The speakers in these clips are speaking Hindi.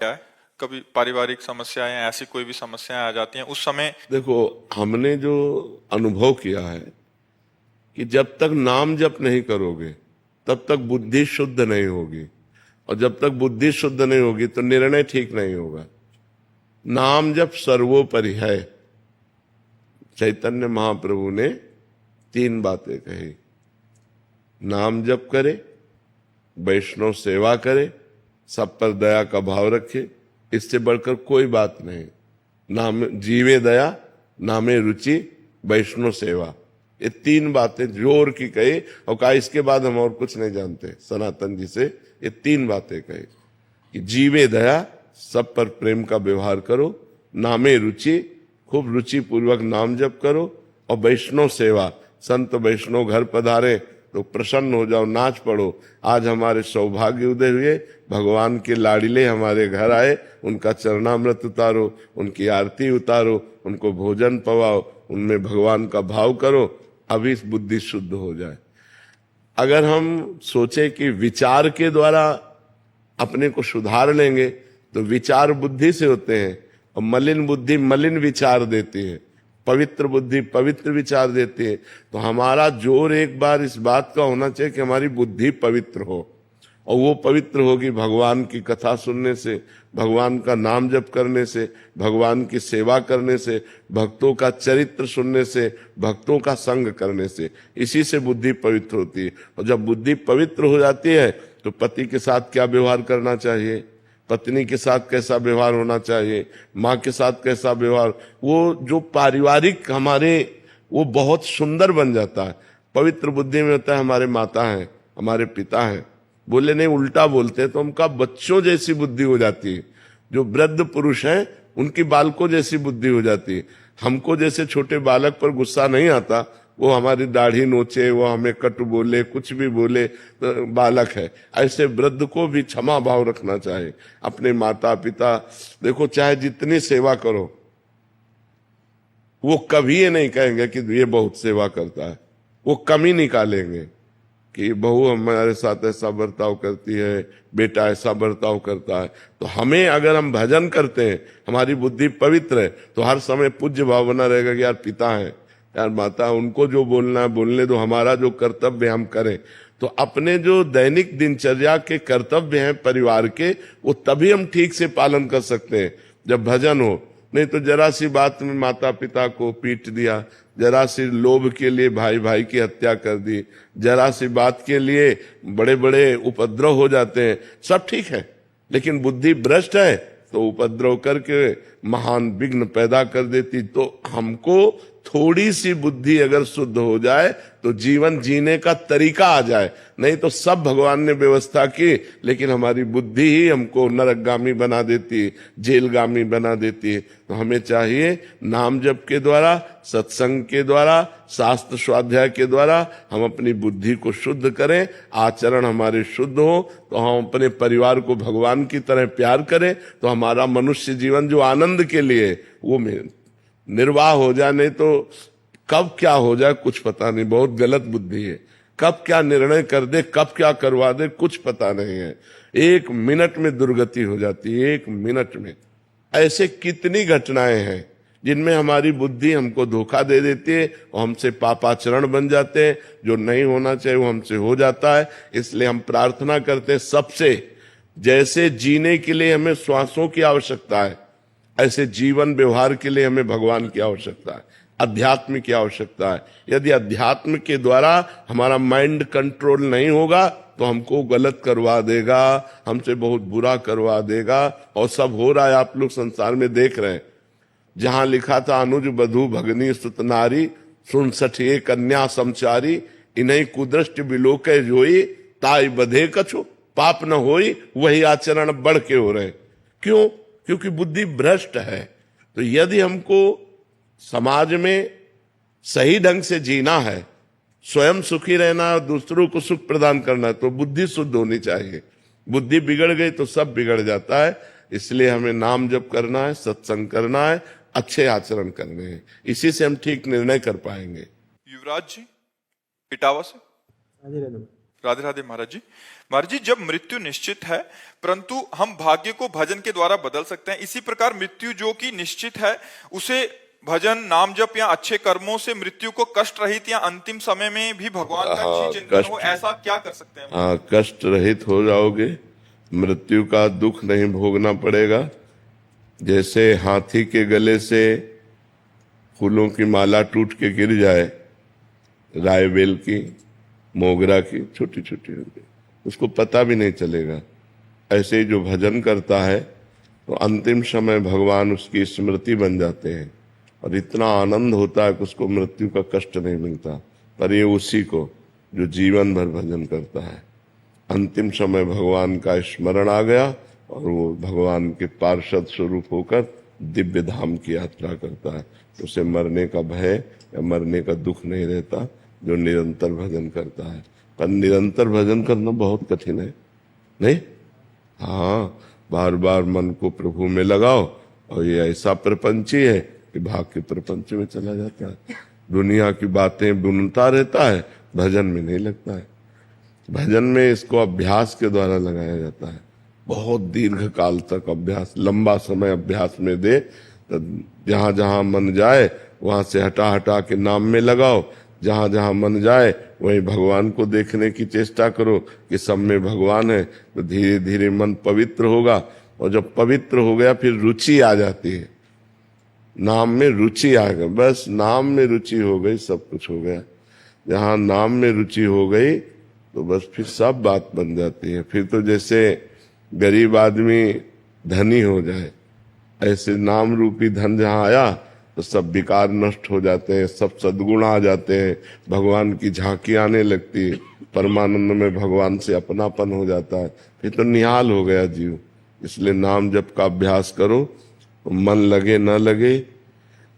क्या है, कभी पारिवारिक समस्याएं, ऐसी कोई भी समस्याएं आ जाती हैं उस समय। देखो, हमने जो अनुभव किया है कि जब तक नाम जप नहीं करोगे तब तक बुद्धि शुद्ध नहीं होगी, और जब तक बुद्धि शुद्ध नहीं होगी तो निर्णय ठीक नहीं होगा। नाम जप सर्वोपरि है। चैतन्य महाप्रभु ने 3 बातें कही। नाम जप करे, वैष्णव सेवा करे, सब पर दया का भाव रखे, इससे बढ़कर कोई बात नहीं। नाम जीवे दया, नामे रुचि, वैष्णव सेवा, ये 3 बातें जोर की कही। और कहा इसके बाद हम और कुछ नहीं जानते। सनातन जी से ये 3 बातें कही कि जीवे दया, सब पर प्रेम का व्यवहार करो, नामे रुचि, खूब रुचि पूर्वक नाम जप करो, और वैष्णव सेवा, संत वैष्णव घर पधारे तो प्रसन्न हो जाओ, नाच पड़ो। आज हमारे सौभाग्य उदय हुए, भगवान के लाडिले हमारे घर आए, उनका चरणामृत उतारो, उनकी आरती उतारो, उनको भोजन पवाओ, उनमें भगवान का भाव करो, अभी बुद्धि शुद्ध हो जाए। अगर हम सोचे कि विचार के द्वारा अपने को सुधार लेंगे तो विचार बुद्धि से होते हैं, और मलिन बुद्धि मलिन विचार देती है, पवित्र बुद्धि पवित्र विचार देती है। तो हमारा जोर एक बार इस बात का होना चाहिए कि हमारी बुद्धि पवित्र हो, और वो पवित्र होगी भगवान की कथा सुनने से, भगवान का नाम जप करने से, भगवान की सेवा करने से, भक्तों का चरित्र सुनने से, भक्तों का संग करने से। इसी से बुद्धि पवित्र होती है। और जब बुद्धि पवित्र हो जाती है तो पति के साथ क्या व्यवहार करना चाहिए, पत्नी के साथ कैसा व्यवहार होना चाहिए, माँ के साथ कैसा व्यवहार, वो जो पारिवारिक हमारे, वो बहुत सुंदर बन जाता है। पवित्र बुद्धि में होता है हमारे माता हैं, हमारे पिता हैं, बोले नहीं उल्टा बोलते तो उनका बच्चों जैसी बुद्धि हो जाती है। जो वृद्ध पुरुष हैं उनकी बालकों जैसी बुद्धि हो जाती है। हमको जैसे छोटे बालक पर गुस्सा नहीं आता, वो हमारी दाढ़ी नोचे, वो हमें कटु बोले, कुछ भी बोले तो बालक है। ऐसे वृद्ध को भी क्षमा भाव रखना चाहिए अपने माता पिता। देखो, चाहे जितनी सेवा करो, वो कभी ये नहीं कहेंगे कि ये बहुत सेवा करता है, वो कमी निकालेंगे कि बहू हमारे साथ ऐसा बर्ताव करती है, बेटा ऐसा बर्ताव करता है। तो हमें, अगर हम भजन करते हैं, हमारी बुद्धि पवित्र है, तो हर समय पूज्य भाव बना रहेगा कि यार पिता है, यार माता, उनको जो बोलना है बोलने दो, हमारा जो कर्तव्य हम करें। तो अपने जो दैनिक दिनचर्या के कर्तव्य हैं परिवार के, वो तभी हम ठीक से पालन कर सकते हैं जब भजन हो। नहीं तो जरा सी बात में माता पिता को पीट दिया, जरा सी लोभ के लिए भाई भाई की हत्या कर दी, जरा सी बात के लिए बड़े बड़े उपद्रव हो जाते हैं। सब ठीक है, लेकिन बुद्धि भ्रष्ट है तो उपद्रव करके महान विघ्न पैदा कर देती। तो हमको थोड़ी सी बुद्धि अगर शुद्ध हो जाए तो जीवन जीने का तरीका आ जाए। नहीं तो सब भगवान ने व्यवस्था की, लेकिन हमारी बुद्धि ही हमको नरकगामी बना देती है, जेलगामी बना देती है। तो हमें चाहिए नाम जप के द्वारा, सत्संग के द्वारा, शास्त्र स्वाध्याय के द्वारा हम अपनी बुद्धि को शुद्ध करें, आचरण हमारे शुद्ध हो, तो हम अपने परिवार को भगवान की तरह प्यार करें, तो हमारा मनुष्य जीवन जो आनंद के लिए वो निर्वाह हो जाए। नहीं तो कब क्या हो जाए कुछ पता नहीं, बहुत गलत बुद्धि है। कब क्या निर्णय कर दे, कब क्या करवा दे, कुछ पता नहीं है। 1 मिनट में दुर्गति हो जाती है, 1 मिनट में। ऐसे कितनी घटनाएं हैं जिनमें हमारी बुद्धि हमको धोखा दे देती है और हमसे पापाचरण बन जाते हैं। जो नहीं होना चाहिए वो हमसे हो जाता है। इसलिए हम प्रार्थना करते हैं सबसे, जैसे जीने के लिए हमें श्वासों की आवश्यकता है, ऐसे जीवन व्यवहार के लिए हमें भगवान की आवश्यकता है, अध्यात्म की आवश्यकता है। यदि अध्यात्म के द्वारा हमारा माइंड कंट्रोल नहीं होगा तो हमको गलत करवा देगा, हमसे बहुत बुरा करवा देगा। और सब हो रहा है, आप लोग संसार में देख रहे हैं। जहां लिखा था अनुज बधू भगनी सुत नारी, सुन सठिए कन्या समचारी, इन्हीं कुदृष्ट बिलोके जोई, ताई बधे कछु पाप न होई, वही आचरण बढ़ के हो रहे। क्यों? क्योंकि बुद्धि भ्रष्ट है। तो यदि हमको समाज में सही ढंग से जीना है, स्वयं सुखी रहना, दूसरों को सुख प्रदान करना, तो बुद्धि शुद्ध होनी चाहिए। बुद्धि बिगड़ गई तो सब बिगड़ जाता है। इसलिए हमें नाम जप करना है, सत्संग करना है, अच्छे आचरण करने हैं। इसी से हम ठीक निर्णय कर पाएंगे। युवराज जी इटावा से, राधे राधे महाराज जी। महाराज जी, जब मृत्यु निश्चित है परंतु हम भाग्य को भजन के द्वारा बदल सकते हैं, इसी प्रकार मृत्यु जो कि निश्चित है उसे भजन, नाम जप या अच्छे कर्मों से मृत्यु को कष्ट रहित या अंतिम समय में भी भगवान का अच्छी चिंतन हो, ऐसा क्या कर सकते हैं? हाँ, कष्ट रहित हो जाओगे, मृत्यु का दुख नहीं भोगना पड़ेगा। जैसे हाथी के गले से फूलों की माला टूट के गिर जाए, राय बेल की, मोगरा की, छोटी छोटी होगी, उसको पता भी नहीं चलेगा। ऐसे ही जो भजन करता है तो अंतिम समय भगवान उसकी स्मृति बन जाते हैं और इतना आनंद होता है कि उसको मृत्यु का कष्ट नहीं मिलता। पर ये उसी को जो जीवन भर भजन करता है, अंतिम समय भगवान का स्मरण आ गया और वो भगवान के पार्षद स्वरूप होकर दिव्य धाम की यात्रा करता है, उसे मरने का भय या मरने का दुख नहीं रहता, जो निरंतर भजन करता है। पर निरंतर भजन करना बहुत कठिन है, नहीं? हाँ, बार बार मन को प्रभु में लगाओ और ये ऐसा प्रपंची है कि भाग के प्रपंच में चला जाता है, दुनिया की बातें बुनता रहता है, भजन में नहीं लगता है। भजन में इसको अभ्यास के द्वारा लगाया जाता है, बहुत दीर्घ काल तक अभ्यास, लंबा समय अभ्यास में दे, तो जहां जहां मन जाए वहां से हटा हटा के नाम में लगाओ, जहां जहां मन जाए वहीं भगवान को देखने की चेष्टा करो कि सब में भगवान है, तो धीरे धीरे मन पवित्र होगा। और जब पवित्र हो गया फिर रुचि आ जाती है, नाम में रुचि आ गई, बस नाम में रुचि हो गई, सब कुछ हो गया। जहां नाम में रुचि हो गई तो बस फिर सब बात बन जाती है। फिर तो जैसे गरीब आदमी धनी हो जाए, ऐसे नाम रूपी धन जहां आया तो सब विकार नष्ट हो जाते हैं, सब सद्गुण आ जाते हैं, भगवान की झांकी आने लगती है, परमानंद में भगवान से अपनापन हो जाता है, फिर तो निहाल हो गया जीव। इसलिए नाम जप का अभ्यास करो, तो मन लगे न लगे,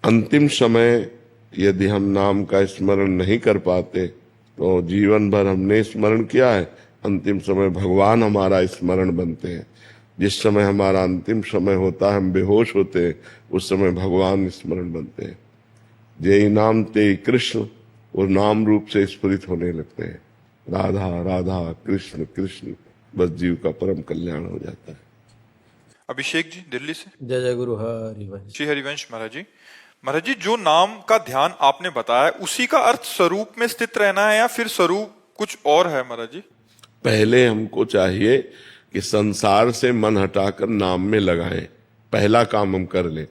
अंतिम समय यदि हम नाम का स्मरण नहीं कर पाते तो जीवन भर हमने स्मरण किया है, अंतिम समय भगवान हमारा स्मरण बनते हैं। जिस समय हमारा अंतिम समय होता है, हम बेहोश होते हैं, उस समय भगवान स्मरण बनते हैं। जय नाम ते कृष्ण, वो नाम रूप से स्फुरित होने लगते हैं, राधा राधा कृष्ण कृष्ण, बस जीव का परम कल्याण हो जाता है। अभिषेक जी दिल्ली से। जय जय गुरु हरिवंश। श्री हरिवंश महाराज जी। महाराज जी, जो नाम का ध्यान आपने बताया उसी का अर्थ स्वरूप में स्थित रहना है या फिर स्वरूप कुछ और है महाराज जी? पहले हमको चाहिए कि संसार से मन हटाकर नाम में लगाएं, पहला काम हम कर लें।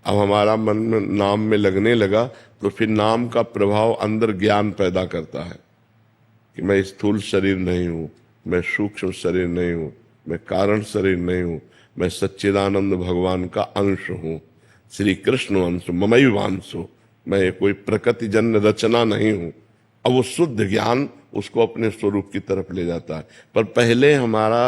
अब हमारा मन में नाम में लगने लगा तो फिर नाम का प्रभाव अंदर ज्ञान पैदा करता है कि मैं स्थूल शरीर नहीं हूं, मैं सूक्ष्म शरीर नहीं हूं, मैं कारण शरीर नहीं हूं, मैं सच्चिदानंद भगवान का अंश हूं, श्री कृष्ण अंश, ममैवांश हूं, मैं कोई प्रकृति जन्य रचना नहीं हूं। अब वो शुद्ध ज्ञान उसको अपने स्वरूप की तरफ ले जाता है। पर पहले हमारा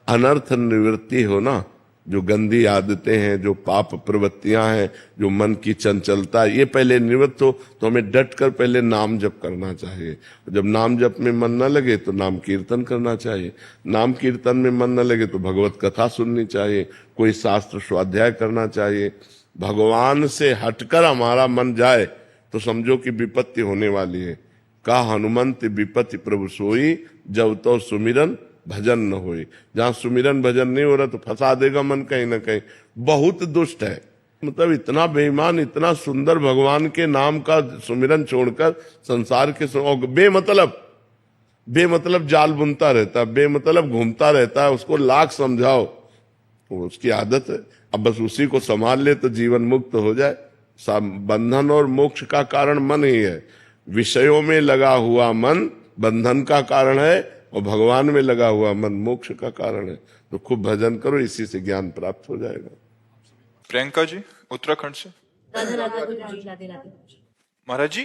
अनर्थ निवृत्ति हो ना, जो गंदी आदतें हैं, जो पाप प्रवृत्तियां हैं, जो मन की चंचलता, ये पहले निवृत्त हो तो हमें डट कर पहले नाम जप करना चाहिए। जब नाम जप में मन न लगे तो नाम कीर्तन करना चाहिए, नाम कीर्तन में मन न लगे तो भगवत कथा सुननी चाहिए, कोई शास्त्र स्वाध्याय करना चाहिए। भगवान से हटकर हमारा मन जाए तो समझो कि विपत्ति होने वाली है। का हनुमंत विपत्ति प्रभु सोई, जब तो सुमिरन भजन न होई। जहां सुमिरन भजन नहीं हो रहा तो फंसा देगा मन कहीं ना कहीं। बहुत दुष्ट है, मतलब इतना बेईमान, इतना सुंदर भगवान के नाम का सुमिरन छोड़कर संसार के बेमतलब जाल बुनता रहता है, बेमतलब घूमता रहता है। उसको लाख समझाओ, वो उसकी आदत है। अब बस उसी को संभाल ले तो जीवन मुक्त हो जाए। बंधन और मोक्ष का कारण मन ही है। विषयों में लगा हुआ मन बंधन का कारण है और भगवान में लगा हुआ मन मोक्ष का कारण है। तो खूब भजन करो, इसी से ज्ञान प्राप्त हो जाएगा। प्रियंका जी उत्तराखंड से। महाराज जी,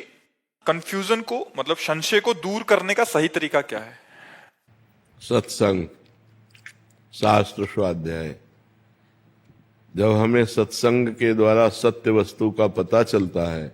कंफ्यूजन को मतलब संशय को दूर करने का सही तरीका क्या है? सत्संग, शास्त्र स्वाध्याय। जब हमें सत्संग के द्वारा सत्य वस्तु का पता चलता है,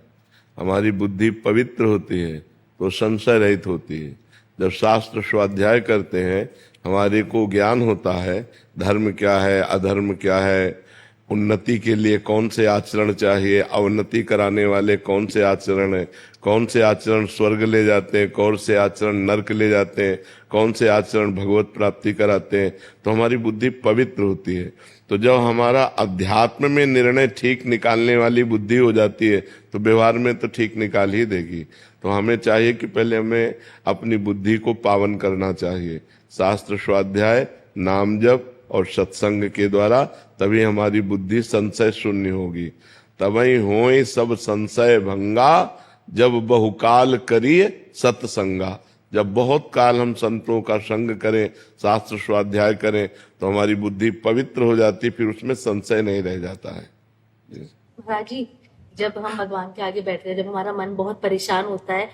हमारी बुद्धि पवित्र होती है तो संशय रहित होती है। जब शास्त्र स्वाध्याय करते हैं, हमारे को ज्ञान होता है, धर्म क्या है, अधर्म क्या है, उन्नति के लिए कौन से आचरण चाहिए, अवनति कराने वाले कौन से आचरण है, कौन से आचरण स्वर्ग ले जाते हैं, कौन से आचरण नरक ले जाते हैं, कौन से आचरण भगवत प्राप्ति कराते हैं, तो हमारी बुद्धि पवित्र होती है। तो जब हमारा अध्यात्म में निर्णय ठीक निकालने वाली बुद्धि हो जाती है तो व्यवहार में तो ठीक निकाल ही देगी। तो हमें चाहिए कि पहले हमें अपनी बुद्धि को पावन करना चाहिए, शास्त्र स्वाध्याय, नाम जप और सत्संग के द्वारा, तभी हमारी बुद्धि संशय शून्य होगी। तभी होए सब संशय भंगा, जब बहुकाल करिए सत्संगा। जब बहुत काल हम संतों का संग करें, शास्त्र स्वाध्याय करें, तो हमारी बुद्धि पवित्र हो जाती, फिर उसमें संशय नहीं रह जाता है। महाराज जी, जब हम भगवान के आगे बैठते हैं, जब हमारा मन बहुत परेशान होता है,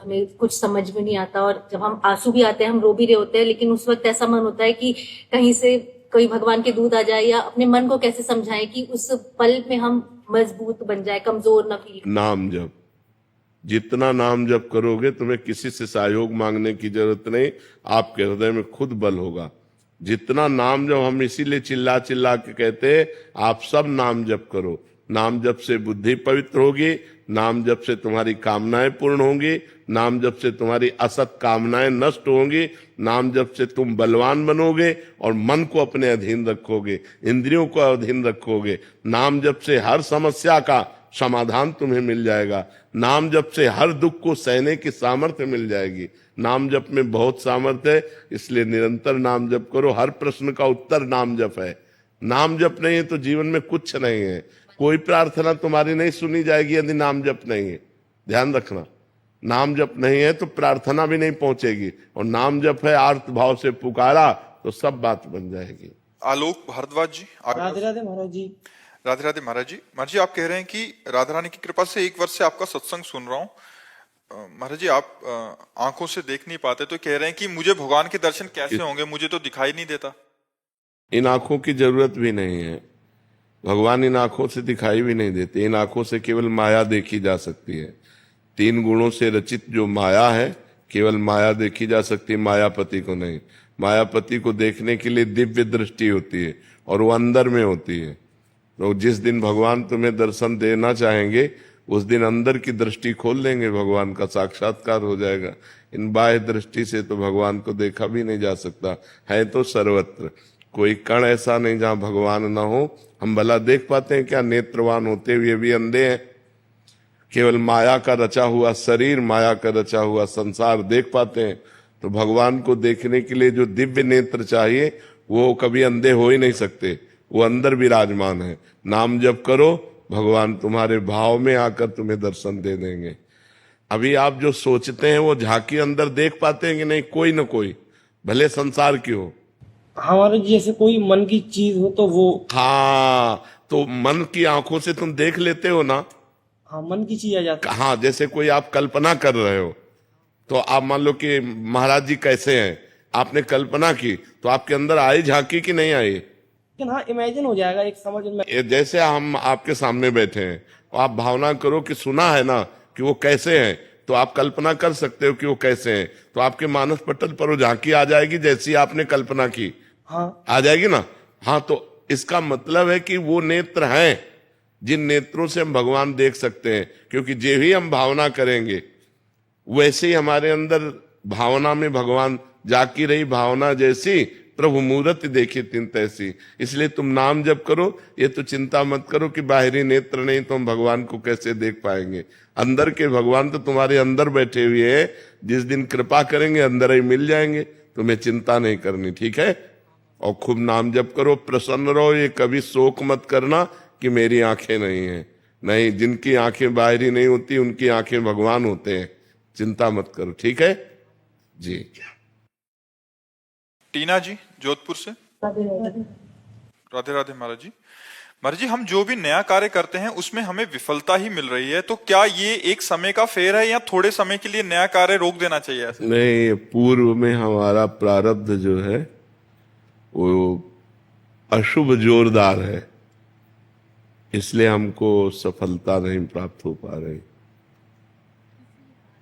हमें कुछ समझ में नहीं आता, और जब हम आंसू भी आते हैं, हम रो भी रहे होते हैं, लेकिन उस वक्त ऐसा मन होता है कि कहीं से कोई भगवान के दूत आ जाए, या अपने मन को कैसे समझाएं कि उस पल में हम मजबूत बन जाए, कमजोर न फील। नाम जप, जितना नाम जप करोगे तुम्हें किसी से सहयोग मांगने की जरूरत नहीं, आपके हृदय में खुद बल होगा। जितना नाम जप, हम इसीलिए चिल्ला चिल्ला के कहते हैं आप सब नाम जप करो। नाम जप से बुद्धि पवित्र होगी, नाम जप से तुम्हारी कामनाएं पूर्ण होंगी, नाम जप से तुम्हारी असत कामनाएं नष्ट होंगी, नाम जप से तुम बलवान बनोगे और मन को अपने अधीन रखोगे, इंद्रियों को अधीन रखोगे। नाम जप से हर समस्या का समाधान तुम्हें मिल जाएगा। नाम जप से हर दुख को सहने की सामर्थ्य मिल जाएगी। नाम जप में बहुत सामर्थ्य है, इसलिए निरंतर नाम जप करो। हर प्रश्न का उत्तर नाम जप है। नाम जप नहीं है तो जीवन में कुछ नहीं है। कोई प्रार्थना तुम्हारी नहीं सुनी जाएगी यदि नाम जप नहीं है। ध्यान रखना, नाम जप नहीं है तो प्रार्थना भी नहीं पहुंचेगी, और नाम जप है आर्त भाव से पुकारा तो सब बात बन जाएगी। आलोक भारद्वाज जी, राधे राधे महाराज जी। राधे राधे महाराज जी। महाराज जी, आप कह रहे हैं कि राधा रानी की कृपा से 1 वर्ष से आपका सत्संग सुन रहा हूँ। महाराज जी, आप आंखों से देख नहीं पाते, तो कह रहे हैं कि मुझे भगवान के दर्शन कैसे होंगे, मुझे तो दिखाई नहीं देता। इन आंखों की जरूरत भी नहीं है, भगवान इन आंखों से दिखाई भी नहीं देते। इन आंखों से केवल माया देखी जा सकती है। 3 गुणों से रचित जो माया है, केवल माया देखी जा सकती है, मायापति को नहीं। मायापति को देखने के लिए दिव्य दृष्टि होती है और वो अंदर में होती है। तो जिस दिन भगवान तुम्हें दर्शन देना चाहेंगे उस दिन अंदर की दृष्टि खोल लेंगे, भगवान का साक्षात्कार हो जाएगा। इन बाह्य दृष्टि से तो भगवान को देखा भी नहीं जा सकता है। तो सर्वत्र कोई कण ऐसा नहीं जहां भगवान ना हो। हम भला देख पाते हैं क्या? नेत्रवान होते हुए भी अंधे हैं। केवल माया का रचा हुआ शरीर, माया का रचा हुआ संसार देख पाते हैं। तो भगवान को देखने के लिए जो दिव्य नेत्र चाहिए वो कभी अंधे हो ही नहीं सकते, वो अंदर विराजमान है। नाम जप करो, भगवान तुम्हारे भाव में आकर तुम्हें दर्शन दे देंगे। अभी आप जो सोचते हैं वो झांकी अंदर देख पाते हैं कि नहीं? कोई न कोई, भले संसार की हो। हमारे जैसे कोई मन की चीज हो तो वो, हाँ, तो मन की आंखों से तुम देख लेते हो ना। हाँ, मन की चीज आ जाती है। हाँ, जैसे कोई आप कल्पना कर रहे हो, तो आप मान लो कि महाराज जी कैसे हैं, आपने कल्पना की, तो आपके अंदर आई झांकी कि नहीं आई? लेकिन हाँ, इमेजिन हो जाएगा एक समझ में। जैसे हम आपके सामने बैठे हैं, तो आप भावना करो कि सुना है ना कि वो कैसे हैं, तो आप कल्पना कर सकते हो कि वो कैसे हैं। तो आपके मानस पटल पर वो झांकी आ जाएगी जैसी आपने कल्पना की। हाँ, आ जाएगी ना। हाँ, तो इसका मतलब है कि वो नेत्र हैं जिन नेत्रों से हम भगवान देख सकते हैं, क्योंकि जो भी हम भावना करेंगे वैसे ही हमारे अंदर भावना में भगवान जाकी रही। भावना जैसी प्रभु मूर्ति देखी तिन तैसी। इसलिए तुम नाम जप करो, ये तो चिंता मत करो कि बाहरी नेत्र नहीं तो हम भगवान को कैसे देख पाएंगे। अंदर के भगवान तो तुम्हारे अंदर बैठे हुए हैं। जिस दिन कृपा करेंगे अंदर ही मिल जाएंगे, तुम्हें चिंता नहीं करनी, ठीक है? और खूब नाम जप करो, प्रसन्न रहो। ये कभी शोक मत करना कि मेरी आंखें नहीं है। नहीं, जिनकी आंखें बाहरी नहीं होती उनकी आंखें भगवान होते हैं। चिंता मत करो, ठीक है जी। टीना जी जोधपुर से। राधे राधे महाराज जी। महाराज जी, हम जो भी नया कार्य करते हैं उसमें हमें विफलता ही मिल रही है, तो क्या ये एक समय का फेर है या थोड़े समय के लिए नया कार्य रोक देना चाहिए ऐसे? नहीं, पूर्व में हमारा प्रारब्ध जो है वो अशुभ जोरदार है, इसलिए हमको सफलता नहीं प्राप्त हो पा रही।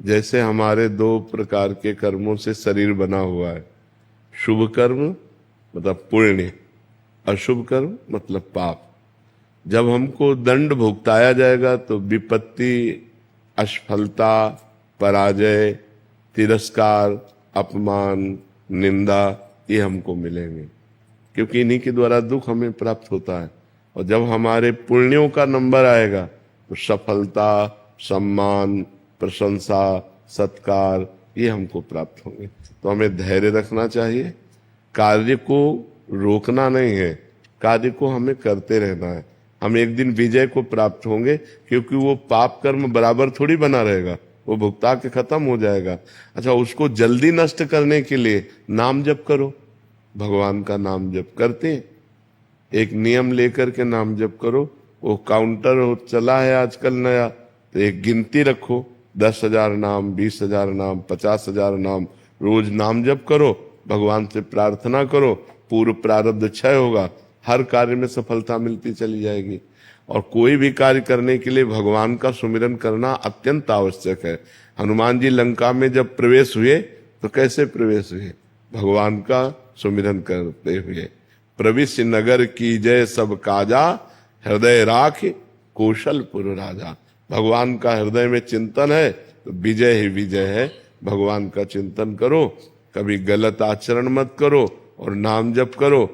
जैसे हमारे 2 प्रकार के कर्मों से शरीर बना हुआ है, शुभ कर्म मतलब पुण्य, अशुभ कर्म मतलब पाप। जब हमको दंड भुगताया जाएगा तो विपत्ति, असफलता, पराजय, तिरस्कार, अपमान, निंदा ये हमको मिलेंगे, क्योंकि इन्हीं के द्वारा दुख हमें प्राप्त होता है। और जब हमारे पुण्यों का नंबर आएगा तो सफलता, सम्मान, प्रशंसा, सत्कार ये हमको प्राप्त होंगे। तो हमें धैर्य रखना चाहिए, कार्य को रोकना नहीं है, कार्य को हमें करते रहना है। हम एक दिन विजय को प्राप्त होंगे, क्योंकि वो पाप कर्म बराबर थोड़ी बना रहेगा, वो भुगता के खत्म हो जाएगा। अच्छा, उसको जल्दी नष्ट करने के लिए नाम जप करो, भगवान का नाम जप करते हैं, एक नियम लेकर के नाम जप करो। वो काउंटर चला है आजकल नया, तो एक गिनती रखो, 10,000 नाम, 20,000 नाम, 50,000 नाम, रोज नाम जप करो, भगवान से प्रार्थना करो, पूर्व प्रारब्ध क्षय होगा, हर कार्य में सफलता मिलती चली जाएगी। और कोई भी कार्य करने के लिए भगवान का सुमिरन करना अत्यंत आवश्यक है। हनुमान जी लंका में जब प्रवेश हुए तो कैसे प्रवेश हुए? भगवान का सुमिरन करते हुए। प्रविश्य नगर की जय सब काजा, हृदय राख कौशलपुर राजा। भगवान का हृदय में चिंतन है तो विजय ही विजय है। भगवान का चिंतन करो, कभी गलत आचरण मत करो और नाम जप करो।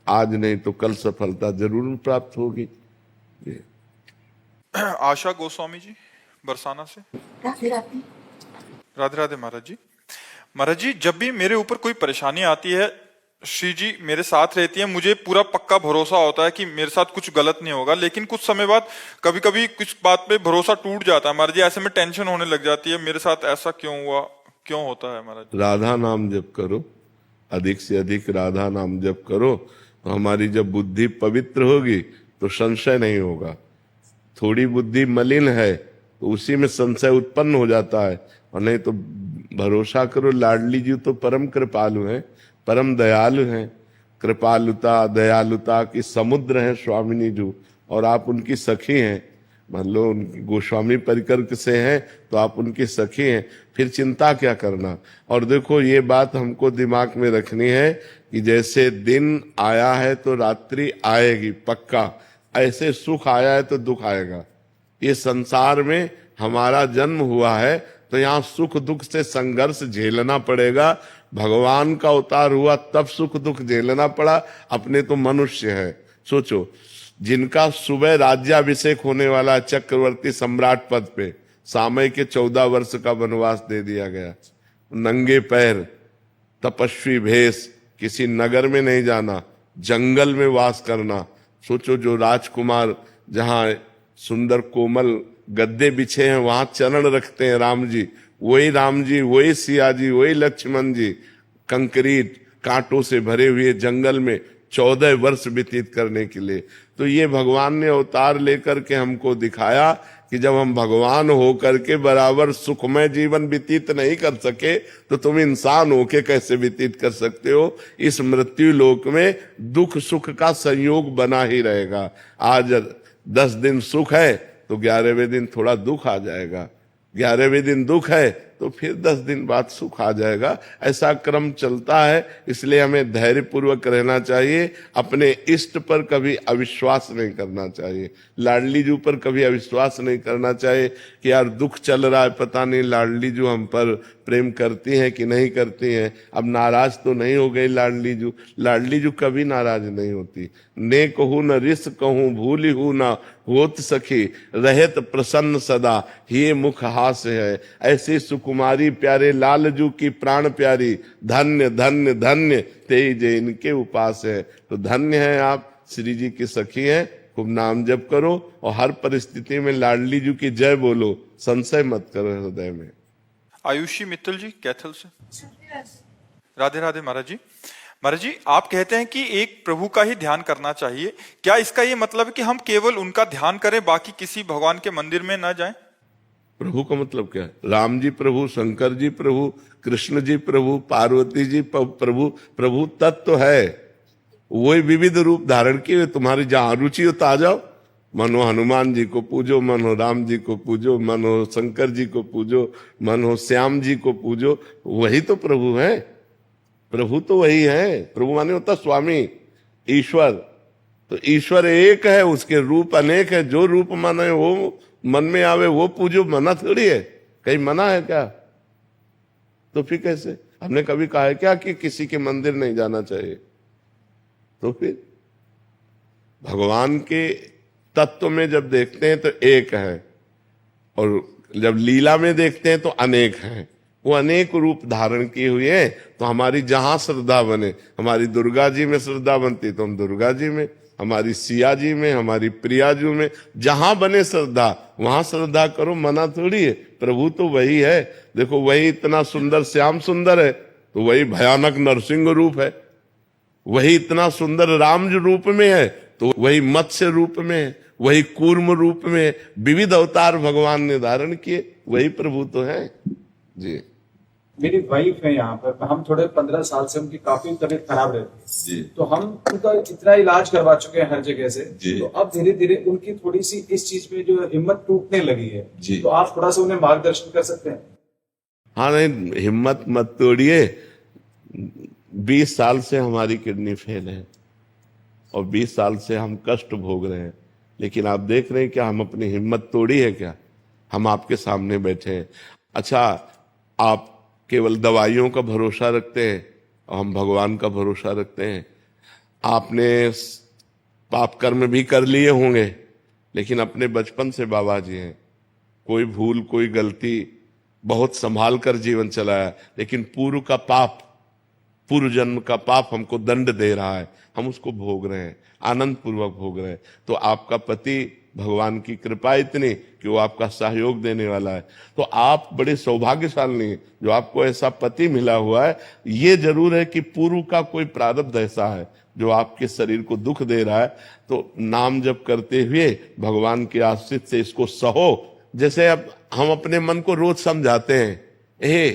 आज नहीं तो कल सफलता जरूर प्राप्त होगी। आशा गोस्वामी जी बरसाना से। राधे राधे महाराज जी। महाराज जी, जब भी मेरे ऊपर कोई परेशानी आती है, श्री जी मेरे साथ रहती है, मुझे पूरा पक्का भरोसा होता है कि मेरे साथ कुछ गलत नहीं होगा। लेकिन कुछ समय बाद कभी कभी कुछ बात पे भरोसा टूट जाता है महाराज जी। ऐसे में टेंशन होने लग जाती है, मेरे साथ ऐसा क्यों हुआ, क्यों होता है महाराज? राधा नाम जप करो, अधिक से अधिक राधा नाम जप करो, तो हमारी जब बुद्धि पवित्र होगी तो संशय नहीं होगा। थोड़ी बुद्धि मलिन है तो उसी में संशय उत्पन्न हो जाता है। और नहीं तो भरोसा करो, लाडली जी तो परम कृपालु हैं, परम दयालु हैं। कृपालुता दयालुता की समुद्र हैं स्वामिनी जी, और आप उनकी सखी हैं। मान लो उनकी गोस्वामी परिकर से हैं तो आप उनकी सखी हैं, फिर चिंता क्या करना। और देखो, ये बात हमको दिमाग में रखनी है कि जैसे दिन आया है तो रात्रि आएगी पक्का, ऐसे सुख आया है तो दुख आएगा। ये संसार में हमारा जन्म हुआ है तो यहाँ सुख दुख से संघर्ष झेलना पड़ेगा। भगवान का अवतार हुआ तब सुख दुख झेलना पड़ा, अपने तो मनुष्य है। सोचो, जिनका सुबह राज्याभिषेक होने वाला चक्रवर्ती सम्राट पद पे, सामय के 14 वर्ष का वनवास दे दिया गया, नंगे पैर, तपस्वी भेष, किसी नगर में नहीं जाना, जंगल में वास करना। सोचो, जो राजकुमार जहां सुंदर कोमल गद्दे बिछे हैं वहां चरण रखते हैं राम जी, वही सिया जी, वही लक्ष्मण जी कंक्रीट कांटों से भरे हुए जंगल में 14 वर्ष व्यतीत करने के लिए। तो ये भगवान ने अवतार लेकर के हमको दिखाया कि जब हम भगवान होकर के बराबर सुखमय जीवन व्यतीत नहीं कर सके तो तुम इंसान होके कैसे व्यतीत कर सकते हो। इस मृत्यु लोक में दुख सुख का संयोग बना ही रहेगा। आज 10 दिन सुख है तो 11वें दिन थोड़ा दुख आ जाएगा, 11वें दिन दुख है तो फिर 10 दिन बाद सुख आ जाएगा। ऐसा क्रम चलता है, इसलिए हमें धैर्य पूर्वक रहना चाहिए। अपने इष्ट पर कभी अविश्वास नहीं करना चाहिए, लाडली जी पर कभी अविश्वास नहीं करना चाहिए कि यार दुख चल रहा है, पता नहीं लाडली जी हम पर प्रेम करती हैं कि नहीं करती हैं। अब नाराज तो नहीं हो गई लाडली जी? लाडली जी कभी नाराज नहीं होती। ने कहूँ न रिस कहूँ, भूली हूँ न होत सखी, रहत प्रसन्न सदा, ये मुख हास्य है। ऐसी सुकुमारी प्यारे लालजू की प्राण प्यारी, धन्य धन्य धन्य तेज इनके उपास है। तो धन्य है आप, श्री जी की सखी हैं। खूब नाम जप करो और हर परिस्थिति में लाडली जी की जय बोलो, संशय मत करो हृदय में। आयुषी मित्तल जी कैथल से। राधे राधे महाराज जी। महाराज जी, आप कहते हैं कि एक प्रभु का ही ध्यान करना चाहिए, क्या इसका ये मतलब है कि हम केवल उनका ध्यान करें, बाकी किसी भगवान के मंदिर में न जाएं? प्रभु का मतलब क्या है? राम जी प्रभु, शंकर जी प्रभु, कृष्ण जी प्रभु, पार्वती जी प्रभु। प्रभु तत्व है, वही विविध रूप धारण किए। तुम्हारी जहां रुचि हो तो आ जाओ। मन हो हनुमान जी को पूजो, मन हो राम जी को पूजो, मन हो शंकर जी को पूजो, मन हो श्याम जी को पूजो। वही तो प्रभु है, प्रभु तो वही है। प्रभु माने होता स्वामी, ईश्वर। तो ईश्वर एक है, उसके रूप अनेक है। जो रूप माने वो मन में आवे वो पूजो, मना थोड़ी है, कहीं मना है क्या? तो फिर कैसे? हमने कभी कहा है क्या कि किसी के मंदिर नहीं जाना चाहिए? तो फिर भगवान के तत्व में जब देखते हैं तो एक है, और जब लीला में देखते हैं तो अनेक हैं। वो अनेक रूप धारण किए हुए हैं। तो हमारी जहां श्रद्धा बने, हमारी दुर्गा जी में श्रद्धा बनती तो हम दुर्गा जी में, हमारी सिया जी में, हमारी प्रिया जी में, जहां बने श्रद्धा वहां श्रद्धा करो, मना थोड़ी है। प्रभु तो वही है। देखो वही इतना सुंदर श्याम सुंदर है तो वही भयानक नरसिंह रूप है, वही इतना सुंदर राम रूप में है तो वही मत्स्य रूप में है, वही कूर्म रूप में है। विविध अवतार भगवान ने धारण किए, वही प्रभु तो है जी। मेरी वाइफ है यहाँ पर, हम थोड़े 15 साल से उनकी काफी तबीयत खराब रहती है, तो हम उनका इतना इलाज करवा चुके हैं हर जगह से, तो अब धीरे धीरे उनकी थोड़ी सी इस चीज में जो हिम्मत टूटने लगी है, तो आप थोड़ा सा उन्हें मार्गदर्शन कर सकते हैं? हाँ, नहीं हिम्मत मत तोड़िए। 20 साल से हमारी किडनी फेल है और 20 साल से हम कष्ट भोग रहे हैं, लेकिन आप देख रहे हैं क्या हम अपनी हिम्मत तोड़ी है क्या? हम आपके सामने बैठे हैं। अच्छा, आप केवल दवाइयों का भरोसा रखते हैं और हम भगवान का भरोसा रखते हैं। आपने पाप कर्म भी कर लिए होंगे, लेकिन अपने बचपन से बाबा जी हैं, कोई भूल कोई गलती बहुत संभाल कर जीवन चलाया, लेकिन पूर्व का पाप, पूर्व जन्म का पाप हमको दंड दे रहा है, हम उसको भोग रहे हैं, आनंद पूर्वक भोग रहे हैं। तो आपका पति, भगवान की कृपा इतनी कि वो आपका सहयोग देने वाला है, तो आप बड़े सौभाग्यशाली हैं जो आपको ऐसा पति मिला हुआ है। ये जरूर है कि पूर्व का कोई प्रारब्ध ऐसा है जो आपके शरीर को दुख दे रहा है, तो नाम जप करते हुए भगवान के आश्रित से इसको सहो। जैसे अब हम अपने मन को रोज समझाते हैं,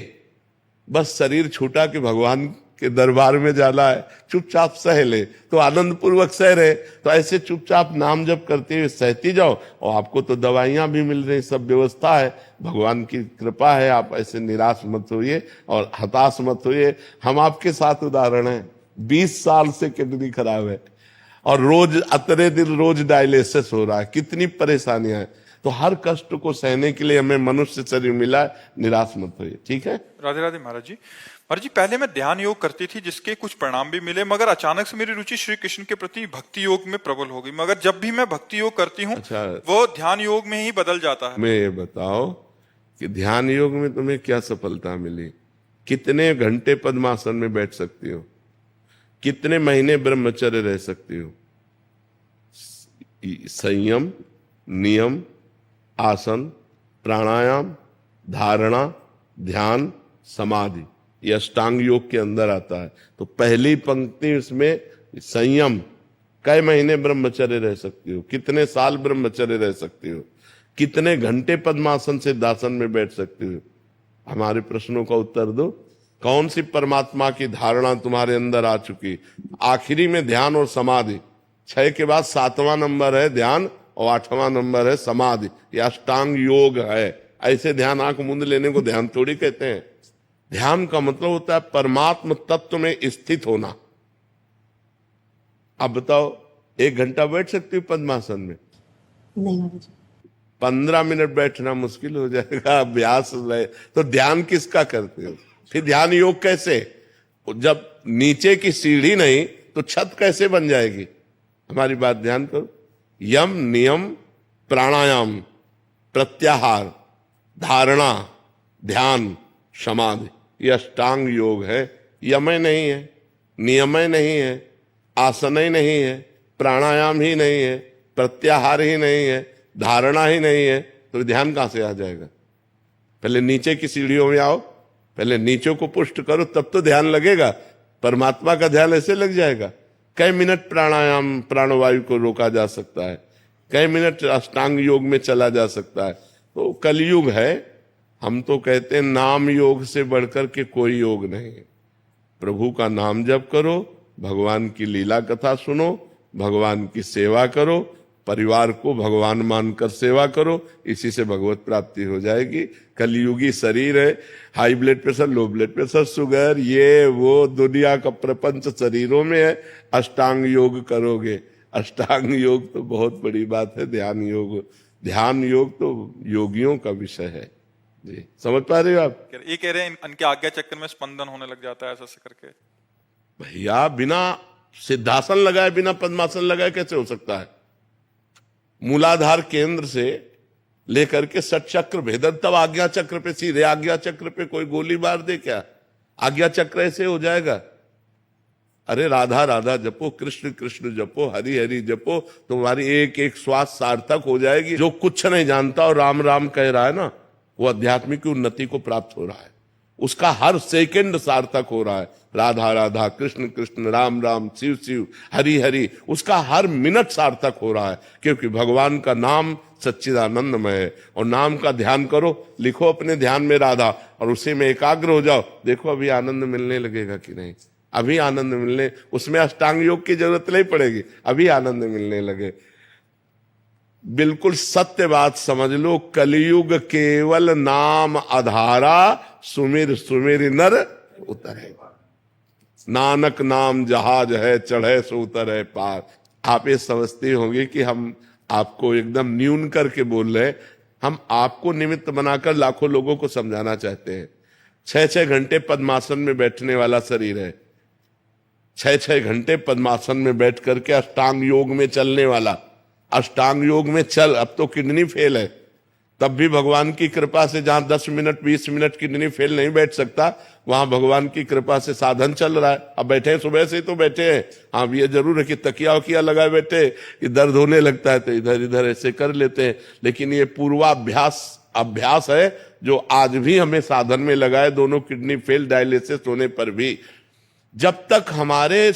बस शरीर छूटा कि भगवान के दरबार में जाना है, चुपचाप सह ले, तो आनंद पूर्वक सह रहे। तो ऐसे चुपचाप नाम जप करते हुए सहती जाओ, और आपको तो दवाइयां भी मिल रही, सब व्यवस्था है, भगवान की कृपा है। आप ऐसे निराश मत होइए और हताश मत होइए। हम आपके साथ उदाहरण हैं। 20 साल से किडनी खराब है और रोज अतरे दिन रोज डायलिसिस हो रहा है, कितनी परेशानियां हैं। तो हर कष्ट को सहने के लिए हमें मनुष्य शरीर मिला है, निराश मत होइए, ठीक है? राधे राधे महाराज जी। महाराज जी, पहले मैं ध्यान योग करती थी जिसके कुछ परिणाम भी मिले, मगर अचानक से मेरी रुचि श्री कृष्ण के प्रति भक्ति योग में प्रबल हो गई। मगर जब भी मैं भक्ति योग करती हूँ अच्छा, वो ध्यान योग में ही बदल जाता है। मैं ये बताओ कि ध्यान योग में तुम्हें क्या सफलता मिली? कितने घंटे पद्मासन में बैठ सकती हो? कितने महीने ब्रह्मचर्य रह सकती हो? संयम, नियम, आसन, प्राणायाम, धारणा, ध्यान, समाधि, ये अष्टांग योग के अंदर आता है। तो पहली पंक्ति इसमें संयम, कई महीने ब्रह्मचर्य रह सकती हो, कितने साल ब्रह्मचर्य रह सकती हो, कितने घंटे पद्मासन से दासन में बैठ सकती हो? हमारे प्रश्नों का उत्तर दो। कौन सी परमात्मा की धारणा तुम्हारे अंदर आ चुकी? आखिरी में ध्यान और समाधि, 6 के बाद 7वां नंबर है ध्यान और 8वां नंबर है समाधि। यह अष्टांग योग है। ऐसे ध्यान आंख मूंद लेने को ध्यान थोड़ी कहते हैं। ध्यान का मतलब होता है परमात्म तत्व में स्थित होना। अब बताओ, 1 घंटा बैठ सकती हो पद्मासन में? नहीं महाराज जी। 15 मिनट बैठना मुश्किल हो जाएगा, अभ्यास रहे तो ध्यान किसका करते हो? फिर ध्यान योग कैसे? जब नीचे की सीढ़ी नहीं तो छत कैसे बन जाएगी? हमारी बात ध्यान करो। यम, नियम, प्राणायाम, प्रत्याहार, धारणा, ध्यान, समाधि, यह अष्टांग योग है। यमय नहीं है, नियमय नहीं है, आसनय नहीं है, प्राणायाम ही नहीं है, प्रत्याहार ही नहीं है, धारणा ही नहीं है, तो ध्यान कहां से आ जाएगा? पहले नीचे की सीढ़ियों में आओ, पहले नीचे को पुष्ट करो, तब तो ध्यान लगेगा। परमात्मा का ध्यान ऐसे लग जाएगा? कई मिनट प्राणायाम, प्राणवायु को रोका जा सकता है, कई मिनट अष्टांग योग में चला जा सकता है। तो कलयुग है। हम तो कहते हैं नाम योग से बढ़कर के कोई योग नहीं है। प्रभु का नाम जप करो, भगवान की लीला कथा सुनो, भगवान की सेवा करो, परिवार को भगवान मानकर सेवा करो, इसी से भगवत प्राप्ति हो जाएगी। कलयुगी शरीर है, high blood pressure, low blood pressure, sugar, ये वो दुनिया का प्रपंच शरीरों में है। अष्टांग योग करोगे, अष्टांग योग तो बहुत बड़ी बात है, ध्यान योग तो योगियों का विषय है जी। समझ पा रहे हो आप? ये कह रहे हैं इनके आज्ञा चक्र में स्पंदन होने लग जाता है ऐसा ऐसे करके। भैया बिना सिद्धासन लगाए, बिना पद्मासन लगाए कैसे हो सकता है? मूलाधार केंद्र से लेकर के षटचक्र भेदन, तब आज्ञा चक्र पे, सीधे आज्ञा चक्र पे कोई गोली मार दे क्या? आज्ञा चक्र ऐसे हो जाएगा? अरे राधा राधा जपो, कृष्ण कृष्ण जपो, हरि हरि जपो, तुम्हारी एक एक श्वास सार्थक हो जाएगी। जो कुछ नहीं जानता और राम राम कह रहा है ना, वो आध्यात्मिक उन्नति को प्राप्त हो रहा है, उसका हर सेकंड सार्थक हो रहा है। राधा राधा, कृष्ण कृष्ण, राम राम, शिव शिव, हरि हरि, उसका हर मिनट सार्थक हो रहा है, क्योंकि भगवान का नाम सच्चिदानंदमय है। और नाम का ध्यान करो, लिखो अपने ध्यान में राधा, और उसी में एकाग्र हो जाओ, देखो अभी आनंद मिलने लगेगा कि नहीं। अभी आनंद मिलने, उसमें अष्टांग योग की जरूरत नहीं पड़ेगी, अभी आनंद मिलने लगे। बिल्कुल सत्य बात समझ लो, कलयुग केवल नाम आधारा, सुमिर सुमिर नर उतरे। नानक नाम जहाज है, चढ़े सो उतरे पार। आप ये समझते होंगे कि हम आपको एकदम न्यून करके बोल रहे हैं, हम आपको निमित्त बनाकर लाखों लोगों को समझाना चाहते हैं। 6-6 घंटे पद्मासन में बैठने वाला शरीर है, 6-6 घंटे पद्मासन में बैठ करके अष्टांग योग में चलने वाला, अष्टांग योग में चल, अब तो किडनी फेल है, तब भी भगवान की कृपा से, जहां 10 मिनट 20 मिनट किडनी फेल नहीं बैठ सकता, वहां भगवान की कृपा से साधन चल रहा है। अब बैठे हैं, सुबह से ही तो बैठे हैं। हाँ, ये जरूर है कि तकिया वकिया लगाए बैठे, कि दर्द होने लगता है तो इधर इधर ऐसे कर लेते हैं, लेकिन ये अभ्यास है जो आज भी हमें साधन में लगाए। दोनों किडनी फेल, डायलिसिस होने पर भी जब तक हमारे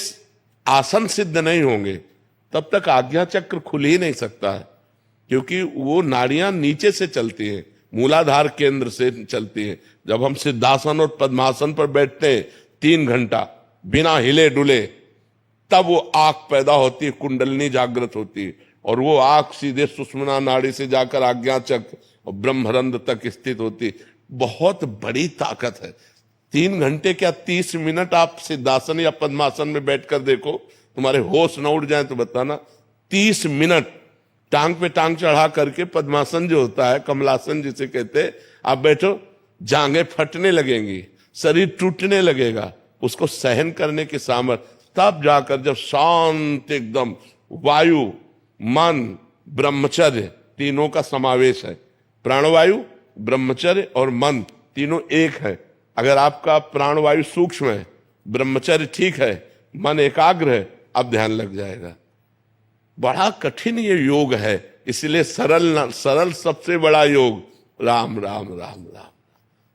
आसन सिद्ध नहीं होंगे तब तक आज्ञा चक्र खुल ही नहीं सकता है, क्योंकि वो नाड़ियां नीचे से चलती हैं, मूलाधार केंद्र से चलती हैं। जब हम सिद्धासन और पद्मासन पर बैठते हैं 3 घंटा बिना हिले डुले, तब वो आंख पैदा होती है, कुंडलनी जागृत होती है, और वो आंख सीधे सुषुम्ना नाड़ी से जाकर आज्ञा चक्र और ब्रह्मरंध्र तक स्थित होती है। बहुत बड़ी ताकत है। 3 घंटे क्या 30 मिनट आप सिद्धासन या पद्मासन में बैठकर देखो, तुम्हारे होश न उड़ जाए तो बताना। 30 मिनट टांग पे टांग चढ़ा करके पद्मासन जो होता है, कमलासन जिसे कहते हैं, आप बैठो, जांघें फटने लगेंगी, शरीर टूटने लगेगा, उसको सहन करने की सामर्थ्य। तब जाकर जब शांत एकदम, वायु मन ब्रह्मचर्य तीनों का समावेश है, प्राणवायु ब्रह्मचर्य और मन तीनों एक है। अगर आपका प्राणवायु सूक्ष्म है, ब्रह्मचर्य ठीक है, मन एकाग्र है, अब ध्यान लग जाएगा। बड़ा कठिन ये योग है, इसलिए सरल सबसे बड़ा योग राम राम राम राम,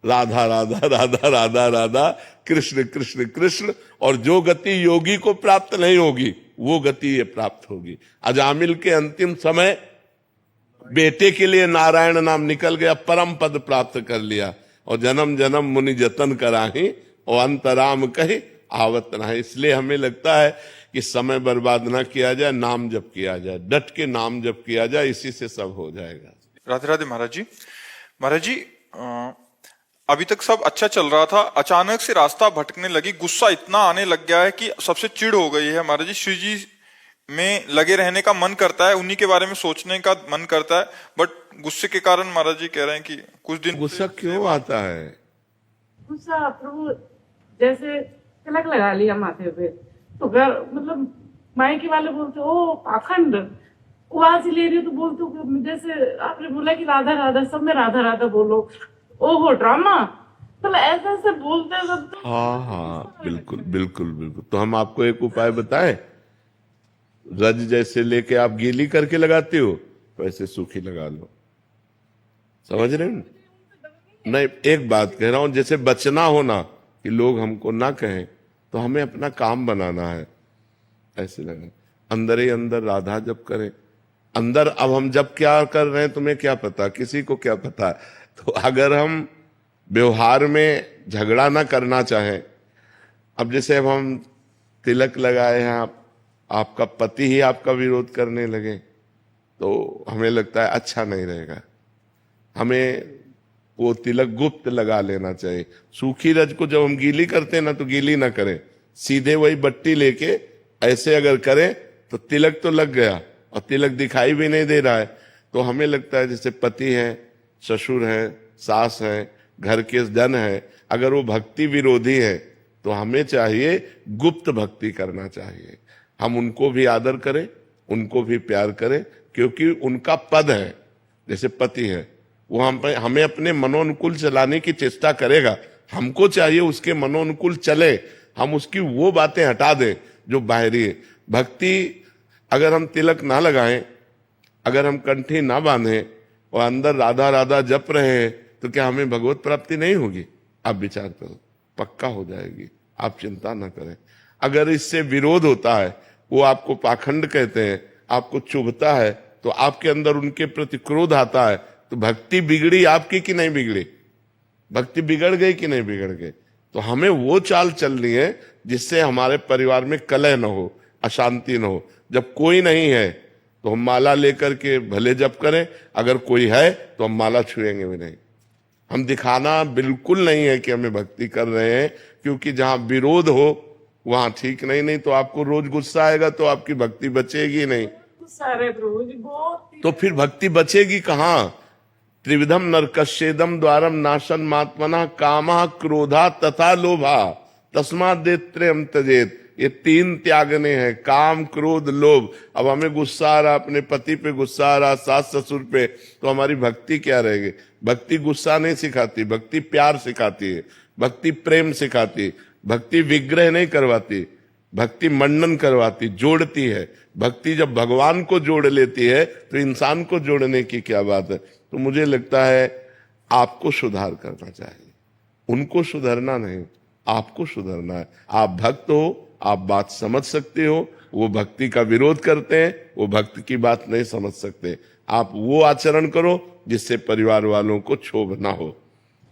राधा राधा राधा राधा राधा, कृष्ण कृष्ण कृष्ण। और जो गति योगी को प्राप्त नहीं होगी वो गति ये प्राप्त होगी। अजामिल के अंतिम समय बेटे के लिए नारायण नाम निकल गया, परम पद प्राप्त कर लिया, और जन्म जन्म मुनि जतन कराही, और अंतराम कही आवत नहीं। इसलिए हमें लगता है कि समय बर्बाद ना किया जाए, नाम जप किया जाए, डट के नाम जप किया जाए, इसी से सब हो जाएगा। राधे राधे महाराज जी। महाराज जी, अभी तक सब अच्छा चल रहा था, अचानक से रास्ता भटकने लगी, गुस्सा इतना आने लग गया है कि सबसे चिढ़ हो गई है। महाराज जी, श्री जी में लगे रहने का मन करता है, उन्हीं के बारे में सोचने का मन करता है, बट गुस्से के कारण महाराज जी कह रहे हैं कि कुछ दिन। गुस्सा क्यों आता है? गुस्सा प्रभु जैसे तिलक लगा लिया माथे पे, तो घर मतलब मायके वाले बोलते ओ पाखंड, आवाज ले रही हो तो बोलते हो, जैसे आपने बोला कि राधा राधा, सब में राधा राधा बोलो, ओहो ड्रामा, मतलब ऐसे ऐसे बोलते हैं सब। तो हाँ, बिल्कुल बिल्कुल बिल्कुल। तो हम आपको एक उपाय बताएं, रज जैसे लेके आप गीली करके लगाते हो, वैसे सूखी लगा लो। समझ रहे हो? नहीं, एक बात कह रहा हूं, जैसे बचना हो ना कि लोग हमको ना कहें, तो हमें अपना काम बनाना है, ऐसे लगा, अंदर ही अंदर राधा जप करें अंदर। अब हम जब क्या कर रहे हैं तुम्हें क्या पता, किसी को क्या पता। तो अगर हम व्यवहार में झगड़ा ना करना चाहें, अब जैसे अब हम तिलक लगाए हैं, आपका पति ही आपका विरोध करने लगे, तो हमें लगता है अच्छा नहीं रहेगा, हमें वो तिलक गुप्त लगा लेना चाहिए। सूखी रज को जब हम गीली करते हैं ना, तो गीली ना करें, सीधे वही बट्टी लेके ऐसे अगर करें तो तिलक तो लग गया और तिलक दिखाई भी नहीं दे रहा है। तो हमें लगता है जैसे पति हैं, ससुर हैं, सास हैं, घर के जन हैं, अगर वो भक्ति विरोधी है तो हमें चाहिए गुप्त भक्ति करना चाहिए। हम उनको भी आदर करें, उनको भी प्यार करें, क्योंकि उनका पद है। जैसे पति है, वो हमें अपने मनोनुकूल चलाने की चेष्टा करेगा, हमको चाहिए उसके मनोनुकूल चले, हम उसकी वो बातें हटा दें जो बाहरी है। भक्ति अगर हम तिलक ना लगाएं, अगर हम कंठी ना बांधें और अंदर राधा राधा जप रहे हैं, तो क्या हमें भगवत प्राप्ति नहीं होगी? आप विचार करो, पक्का हो जाएगी, आप चिंता ना करें। अगर इससे विरोध होता है, वो आपको पाखंड कहते हैं, आपको चुभता है, तो आपके अंदर उनके प्रति क्रोध आता है, तो भक्ति बिगड़ी आपकी कि नहीं बिगड़ी? भक्ति बिगड़ गई कि नहीं बिगड़ गई? तो हमें वो चाल चलनी है जिससे हमारे परिवार में कलह न हो, अशांति न हो। जब कोई नहीं है तो हम माला लेकर के भले जप करें, अगर कोई है तो हम माला छुएंगे भी नहीं। हम दिखाना बिल्कुल नहीं है कि हमें भक्ति कर रहे हैं, क्योंकि जहां विरोध हो वहां ठीक नहीं तो आपको रोज गुस्सा आएगा, तो आपकी भक्ति बचेगी नहीं। सारे प्रभु जी बहुत तो फिर भक्ति बचेगी कहां? त्रिविधम नरकस्येदम द्वारम नाशन मात्मना कामा क्रोधा तथा लोभा तस्मात् देत्रयम् त्यजेत। ये 3 त्यागने हैं, काम, क्रोध, लोभ। अब हमें गुस्सा आ रहा, अपने पति पे गुस्सा आ रहा, सास ससुर पे, तो हमारी भक्ति क्या रहेगी? भक्ति गुस्सा नहीं सिखाती, भक्ति प्यार सिखाती है, भक्ति प्रेम सिखाती है, भक्ति विग्रह नहीं करवाती, भक्ति मंडन करवाती, जोड़ती है। भक्ति जब भगवान को जोड़ लेती है तो इंसान को जोड़ने की क्या बात है? तो मुझे लगता है आपको सुधार करना चाहिए, उनको सुधरना नहीं, आपको सुधरना है। आप भक्त हो, आप बात समझ सकते हो, वो भक्ति का विरोध करते हैं, वो भक्त की बात नहीं समझ सकते। आप वो आचरण करो जिससे परिवार वालों को क्षोभ ना हो।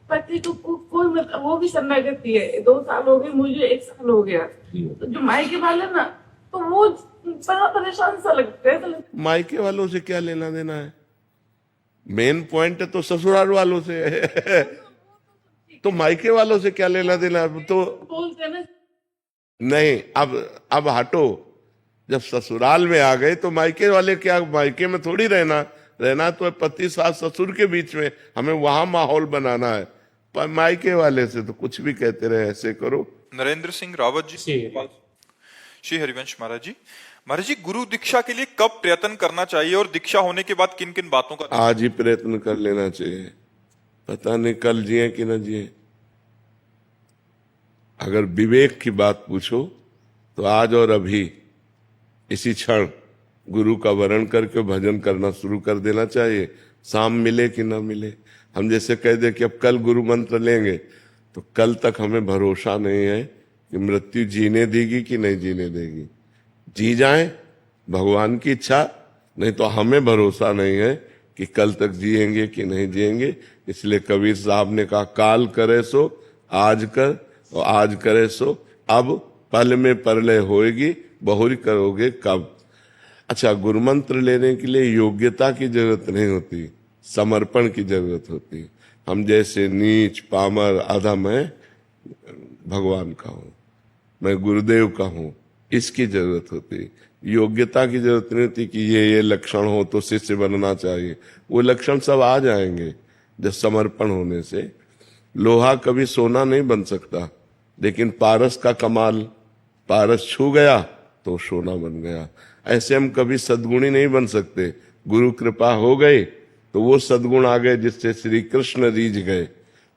पति को कोई मतलब वो भी शरणागति है, 2 साल हो गए, मुझे 1 साल हो गया। तो जो मायके वाले ना, तो वो बड़ा परेशान सा लगता है। मायके वालों से क्या लेना देना है? मेन पॉइंट तो ससुराल वालों से है। तो मायके वालों से क्या लेना देना है? तो बोलते हैं ना, नहीं, अब हटो। जब ससुराल में आ गए तो मायके वाले क्या, मायके में थोड़ी रहना तो पति सास ससुर के बीच में, हमें वहां माहौल बनाना है। पर मायके वाले से तो कुछ भी कहते रहे, ऐसे करो। नरेंद्र सिंह रावत जी। श्री हरिवंश महाराज जी। महाराज जी, गुरु दीक्षा के लिए कब प्रयत्न करना चाहिए और दीक्षा होने के बाद किन किन बातों का? आज ही प्रयत्न कर लेना चाहिए, पता नहीं कल जिए कि न जिए। अगर विवेक की बात पूछो तो आज और अभी इसी क्षण गुरु का वरण करके भजन करना शुरू कर देना चाहिए, शाम मिले कि ना मिले। हम जैसे कह दे कि अब कल गुरु मंत्र लेंगे, तो कल तक हमें भरोसा नहीं है कि मृत्यु जीने देगी कि नहीं जीने देगी। जी जाए भगवान की इच्छा, नहीं तो हमें भरोसा नहीं है कि कल तक जिएंगे कि नहीं जिएंगे। इसलिए कबीर साहब ने कहा, काल करे सो आज कर और आज करे सो अब, पल में परलय होएगी बहुरी करोगे कब। अच्छा, गुरु मंत्र लेने के लिए योग्यता की जरूरत नहीं होती, समर्पण की जरूरत होती। हम जैसे नीच पामर अधम है, भगवान का हूं, मैं गुरुदेव का हूं, इसकी जरूरत होती। योग्यता की जरूरत नहीं होती कि ये लक्षण हो तो शिष्य बनना चाहिए। वो लक्षण सब आ जाएंगे जब समर्पण होने से। लोहा कभी सोना नहीं बन सकता, लेकिन पारस का कमाल, पारस छू गया तो सोना बन गया। ऐसे हम कभी सद्गुणी नहीं बन सकते। गुरु कृपा हो गई तो वो सद्गुण आ गए जिससे श्री कृष्ण रीझ गए,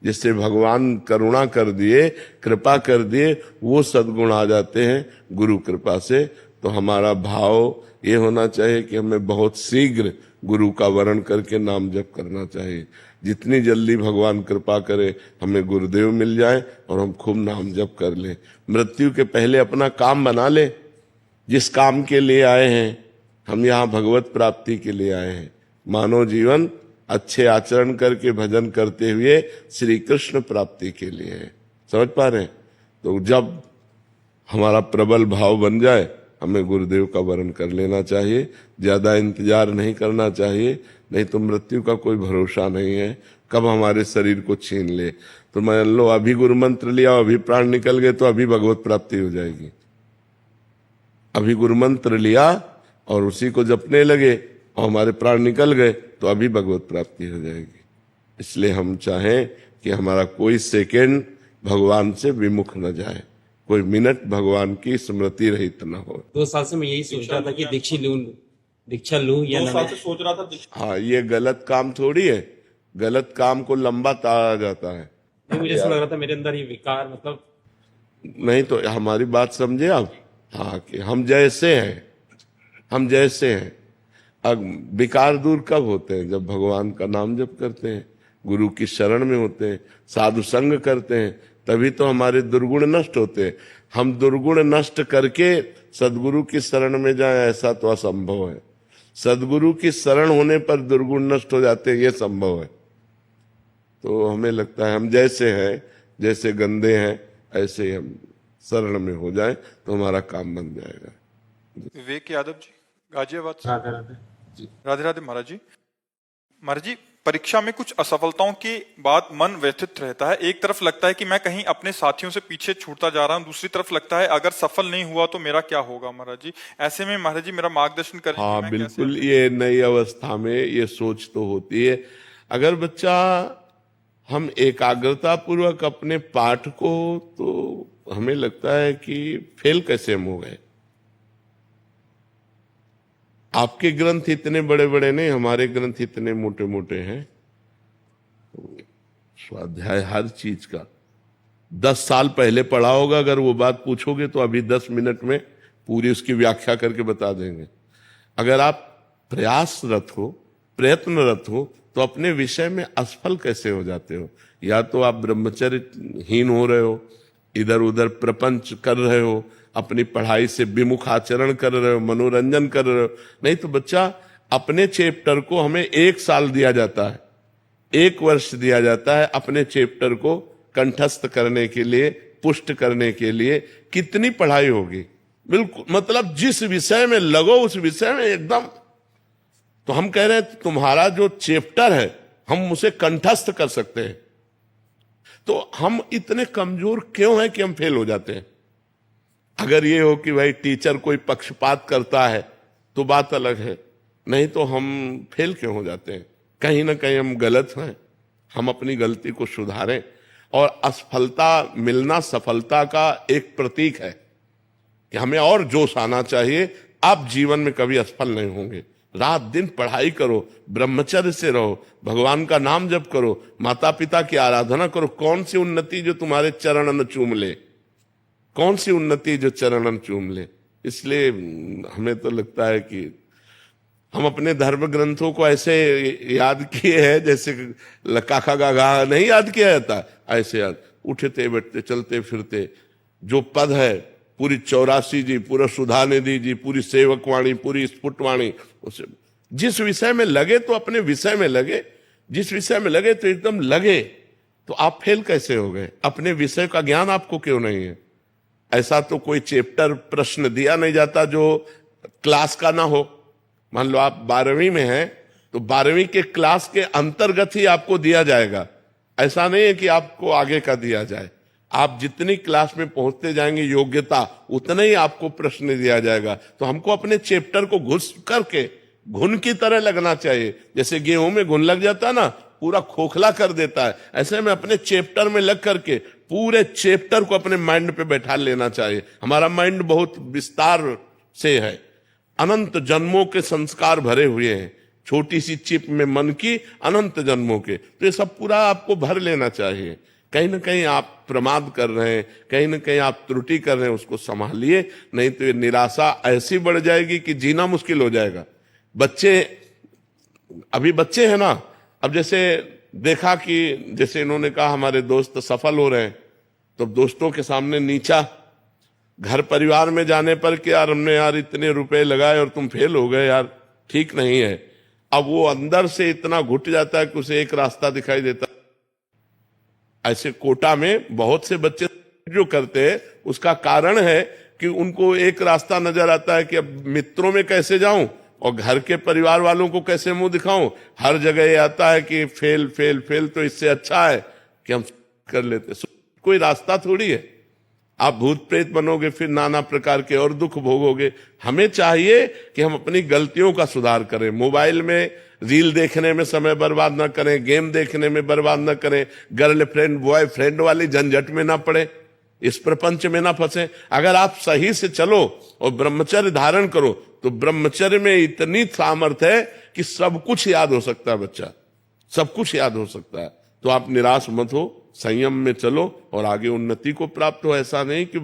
जिससे भगवान करुणा कर दिए, कृपा कर दिए, वो सद्गुण आ जाते हैं गुरु कृपा से। तो हमारा भाव ये होना चाहिए कि हमें बहुत शीघ्र गुरु का वरण करके नाम जप करना चाहिए। जितनी जल्दी भगवान कृपा करे हमें गुरुदेव मिल जाए और हम खूब नाम जप कर ले। मृत्यु के पहले अपना काम बना ले, जिस काम के लिए आए हैं। हम यहाँ भगवत प्राप्ति के लिए आए हैं। मानव जीवन अच्छे आचरण करके भजन करते हुए श्री कृष्ण प्राप्ति के लिए है। समझ पा रहे हैं? तो जब हमारा प्रबल भाव बन जाए, हमें गुरुदेव का वरण कर लेना चाहिए, ज्यादा इंतजार नहीं करना चाहिए, नहीं तो मृत्यु का कोई भरोसा नहीं है, कब हमारे शरीर को छीन ले। तो मान लो अभी गुरु मंत्र लिया, अभी प्राण निकल गए, तो अभी भगवत प्राप्ति हो जाएगी। अभी गुरुमंत्र लिया और उसी को जपने लगे और हमारे प्राण निकल गए तो अभी भगवत प्राप्ति हो जाएगी। इसलिए हम चाहें कि हमारा कोई सेकंड भगवान से विमुख न जाए, कोई मिनट भगवान की स्मृति रहित न हो। 2 साल से मैं यही सोच रहा था कि दीक्षा लूं या ना। सोच रहा था हाँ, ये गलत काम थोड़ी है, गलत काम को लंबा ताड़ा जाता है। नहीं, मुझे ऐसा लग रहा था मेरे अंदर ये विकार, मतलब नहीं तो हमारी बात समझे आप। हाँ, कि हम जैसे हैं। अब विकार दूर कब होते हैं? जब भगवान का नाम जप करते हैं, गुरु की शरण में होते हैं, साधु संग करते हैं, तभी तो हमारे दुर्गुण नष्ट होते हैं। हम दुर्गुण नष्ट करके सदगुरु की शरण में जाएं, ऐसा तो असंभव है। सदगुरु की शरण होने पर दुर्गुण नष्ट हो जाते हैं, ये संभव है। तो हमें लगता है हम जैसे हैं, जैसे गंदे हैं, ऐसे ही हम शरण में हो जाएं तो हमारा काम बन जाएगा। विवेक यादव जी, गाजियाबाद से। राधे राधे। राधे राधे महाराज जी। महाराज जी, परीक्षा में कुछ असफलताओं के बाद मन व्यथित रहता है। एक तरफ लगता है कि मैं कहीं अपने साथियों से पीछे छूटता जा रहा हूं, दूसरी तरफ लगता है अगर सफल नहीं हुआ तो मेरा क्या होगा। महाराज जी, ऐसे में महाराज जी मेरा मार्गदर्शन करें। हाँ बिल्कुल, ये नई अवस्था में ये सोच तो होती है। अगर बच्चा, हम एकाग्रता पूर्वक अपने पाठ को, तो हमें लगता है कि फेल कैसे हम हो गए। आपके ग्रंथ इतने बड़े बड़े नहीं, हमारे ग्रंथ इतने मोटे मोटे हैं। स्वाध्याय हर चीज का 10 साल पहले पढ़ा होगा, अगर वो बात पूछोगे तो अभी 10 मिनट में पूरी उसकी व्याख्या करके बता देंगे। अगर आप प्रयासरत हो, प्रयत्नरत हो, तो अपने विषय में असफल कैसे हो जाते हो? या तो आप ब्रह्मचर्यहीन हो रहे हो, इधर उधर प्रपंच कर रहे हो, अपनी पढ़ाई से विमुख आचरण कर रहे हो, मनोरंजन कर रहे हो। नहीं तो बच्चा, अपने चैप्टर को हमें 1 साल दिया जाता है, 1 वर्ष दिया जाता है अपने चैप्टर को कंठस्थ करने के लिए, पुष्ट करने के लिए। कितनी पढ़ाई होगी? बिल्कुल, मतलब जिस विषय में लगो उस विषय में एकदम। तो हम कह रहे हैं तुम्हारा जो चैप्टर है हम उसे कंठस्थ कर सकते हैं। तो हम इतने कमजोर क्यों हैं कि हम फेल हो जाते हैं? अगर ये हो कि भाई टीचर कोई पक्षपात करता है तो बात अलग है, नहीं तो हम फेल क्यों हो जाते हैं? कहीं ना कहीं हम गलत हैं। हम अपनी गलती को सुधारें। और असफलता मिलना सफलता का एक प्रतीक है कि हमें और जोश आना चाहिए। आप जीवन में कभी असफल नहीं होंगे। रात दिन पढ़ाई करो, ब्रह्मचर्य से रहो, भगवान का नाम जप करो, माता पिता की आराधना करो। कौन सी उन्नति जो तुम्हारे चरणन चूम ले? कौन सी उन्नति जो चरणन चूम ले? इसलिए हमें तो लगता है कि हम अपने धर्म ग्रंथों को ऐसे याद किए हैं जैसे काका गागा नहीं याद किया जाता, ऐसे याद। उठते बैठते चलते फिरते जो पद है, पूरी 84 जी, पूरा सुधा निधि जी, पूरी सेवकवाणी, पूरी स्फुटवाणी, उसे जिस विषय में लगे तो अपने विषय में लगे, जिस विषय में लगे तो एकदम लगे। तो आप फेल कैसे हो गए? अपने विषय का ज्ञान आपको क्यों नहीं है? ऐसा तो कोई चैप्टर प्रश्न दिया नहीं जाता जो क्लास का ना हो। मान लो आप 12वीं में हैं तो 12वीं के क्लास के अंतर्गत ही आपको दिया जाएगा। ऐसा नहीं है कि आपको आगे का दिया जाए। आप जितनी क्लास में पहुंचते जाएंगे योग्यता, उतना ही आपको प्रश्न दिया जाएगा। तो हमको अपने चैप्टर को घुस करके घुन की तरह लगना चाहिए। जैसे गेहूं में घुन लग जाता है ना, पूरा खोखला कर देता है, ऐसे में अपने चैप्टर में लग करके पूरे चैप्टर को अपने माइंड पे बैठा लेना चाहिए। हमारा माइंड बहुत विस्तार से है, अनंत जन्मों के संस्कार भरे हुए हैं। छोटी सी चिप में मन की अनंत जन्मों के, तो ये सब पूरा आपको भर लेना चाहिए। कहीं ना कहीं आप प्रमाद कर रहे हैं, कहीं ना कहीं आप त्रुटि कर रहे हैं, उसको संभालिए, नहीं तो ये निराशा ऐसी बढ़ जाएगी कि जीना मुश्किल हो जाएगा। अभी बच्चे हैं ना, अब जैसे देखा कि जैसे इन्होंने कहा हमारे दोस्त सफल हो रहे हैं, तो दोस्तों के सामने नीचा, घर परिवार में जाने पर कि यार हमने यार इतने रुपए लगाए और तुम फेल हो गए, यार ठीक नहीं है। अब वो अंदर से इतना घुट जाता है कि उसे एक रास्ता दिखाई देता। ऐसे कोटा में बहुत से बच्चे जो करते हैं, उसका कारण है कि उनको एक रास्ता नजर आता है कि अब मित्रों में कैसे जाऊं और घर के परिवार वालों को कैसे मुंह दिखाऊं। हर जगह ये आता है कि फेल फेल फेल, तो इससे अच्छा है कि हम कर लेते। कोई रास्ता थोड़ी है। आप भूत प्रेत बनोगे, फिर नाना प्रकार के और दुख भोगोगे। हमें चाहिए कि हम अपनी गलतियों का सुधार करें। मोबाइल में रील देखने में समय बर्बाद न करें, गेम देखने में बर्बाद न करें, गर्लफ्रेंड बॉयफ्रेंड वाली झंझट में ना पड़े, इस प्रपंच में ना फंसे। अगर आप सही से चलो और ब्रह्मचर्य धारण करो तो ब्रह्मचर्य में इतनी सामर्थ्य है कि सब कुछ याद हो सकता है बच्चा, सब कुछ याद हो सकता है। तो आप निराश मत हो, संयम में चलो और आगे उन्नति को प्राप्त हो। ऐसा नहीं कि